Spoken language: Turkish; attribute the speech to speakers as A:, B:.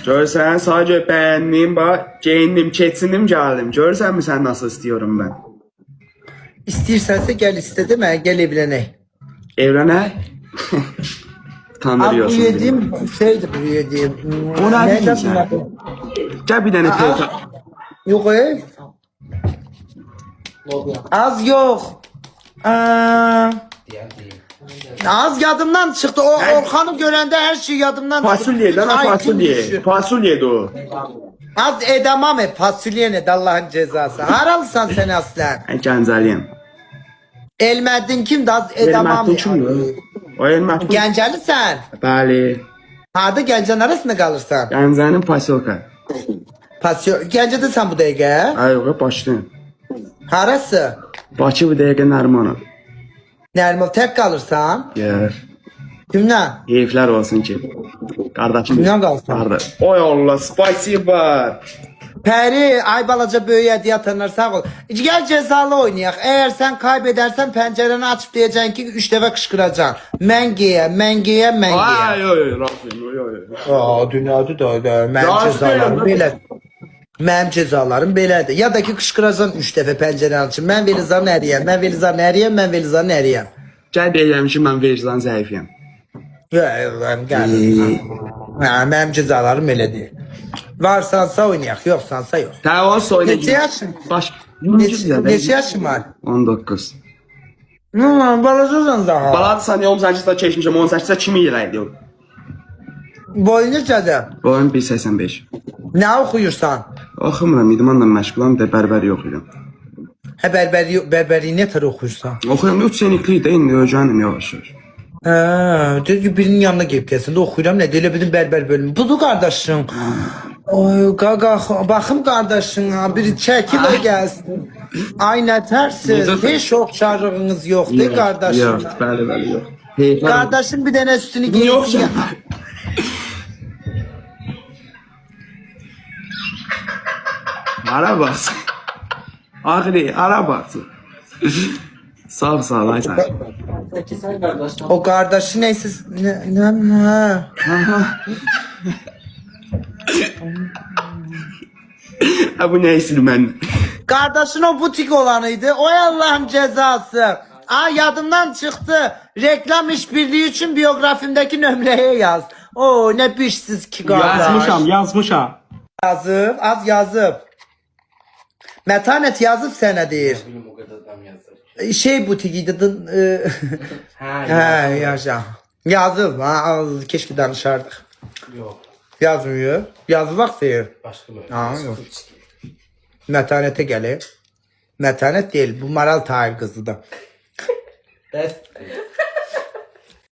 A: Görürsən, sadece beğendim, bak, geyindim, keçindim, geldim. Görürsən mi sen nasıl istiyorum ben?
B: İstəyirsense gel istedim ha, gel evlenek.
A: Evlene.
B: Abi bu
A: Tanrıyorsun beni.
B: yediğim şeydi bu yediğim.
A: O ne
B: Neydi
A: bileyim sen?
B: bunlar?
A: Gel bir tane PK.
B: Yok az yok. Az yadımdan çıktı. O Orhan'ı görende her şey yadımdan çıktı.
A: Fasulye lan,
B: Ay,
A: fasulye.
B: kim düşüyor?
A: Fasulye de o.
B: Az edemem hep fasulye ne de Allah'ın cezası. Haralısan sen aslen.
A: Ben Gəncəliyəm.
B: Elmədin kimdi az edemem.
A: Elmətdin kimdir? O Elmətdin.
B: Gəncəli sen.
A: Bəli.
B: Harda Gəncənin arasında kalırsan?
A: Gəncənin pasilka.
B: Pasyon. Gəncədə sen bu dəqiqə.
A: Ay yox, Bakıdan.
B: Harası?
A: Bakı bu dəqiqə Nərmanov.
B: Nermal tek kalırsan.
A: Yer.
B: Kimle?
A: Heyflər olsun ki. Qardaşım.
B: Kimle kalırsan?
A: Qardaş. Oy Allah, spasiba.
B: Peri, ay balaca böyüye hediye atanlar sağ ol. Gel cezalı oynayak. Eğer sen kaybedersen pencereni açıp diyeceksin ki 3 defa kışkıracaksın. Mengiye, mengiye, mengiye.
A: Ay yox, razıyım, yox.
B: Aa, dünyada da öyle. Mənim
A: Razıyım.
B: cezalarım belə. Mənim cezalarım belədir. Ya da ki kışkıracaksın 3 defa pencereni açıp. Ben Velizan'ı eriyem, ben Velizan'ı eriyem, ben Velizan'ı eriyem.
A: Gəl deyirəm ki, mən vicdan zəifiyəm.
B: Yok, geldim. Ha, benim cezalarım belədir. Varsansa oynayak, yoksansa yok.
A: Təvaz soyuna.
B: Neçə yaşın?
A: Baş.
B: Neçə yaşın var?
A: 19.
B: Balacasan daha.
A: Baladısan, 18-də keçmişəm, 18-də kimi yerəydi?
B: Boyun neçədir?
A: Boyum 1.85.
B: Ne okuyursan?
A: Oxumuram, idmanla məşğulam da bərbər yox idim.
B: He berberi ne tər oxuyursan?
A: Oxuyuram, 3 senikli də indi öyrənim yavaş-yavaş.
B: Diyor ki birinin yanına gelip gelsin de okuyuram ne diyor bizim berber bölümü. Budur kardeşim. Oy gaga bakım kardeşim ha biri çekil o gelsin. Ay ne tersiz. Hiç okçarlığınız yok değil kardeşim.
A: Yox, bəli, yox. Hey,
B: Kardeşim bir tane üstünü
A: yox.
B: giysin ya.
A: Ara bax. Ağrı, ara bax. Sağ ol, ay sağ.
B: O kardeşi neyse ha.
A: Ha bu nə isil mən?
B: Kardeşin o butik olanıydı. O Allah'ın cezası. Aa yadımdan çıktı. Reklam işbirliği için biyografimdeki nömreye yaz. O ne pişsiz ki kardeş.
A: Yazmışam.
B: Yazıp, az yazıp. Metanet yazıp sene değil. Şey butikiydi. He yaşa. Yazıp. Ha, keşke danışardık.
C: Yok.
B: Yazmıyor. Yazı bak diyor.
C: Başka böyle.
B: Ha, yok. Metanete gelir. Metanet değil. Bu Maral Tahir kızı da.
C: Best.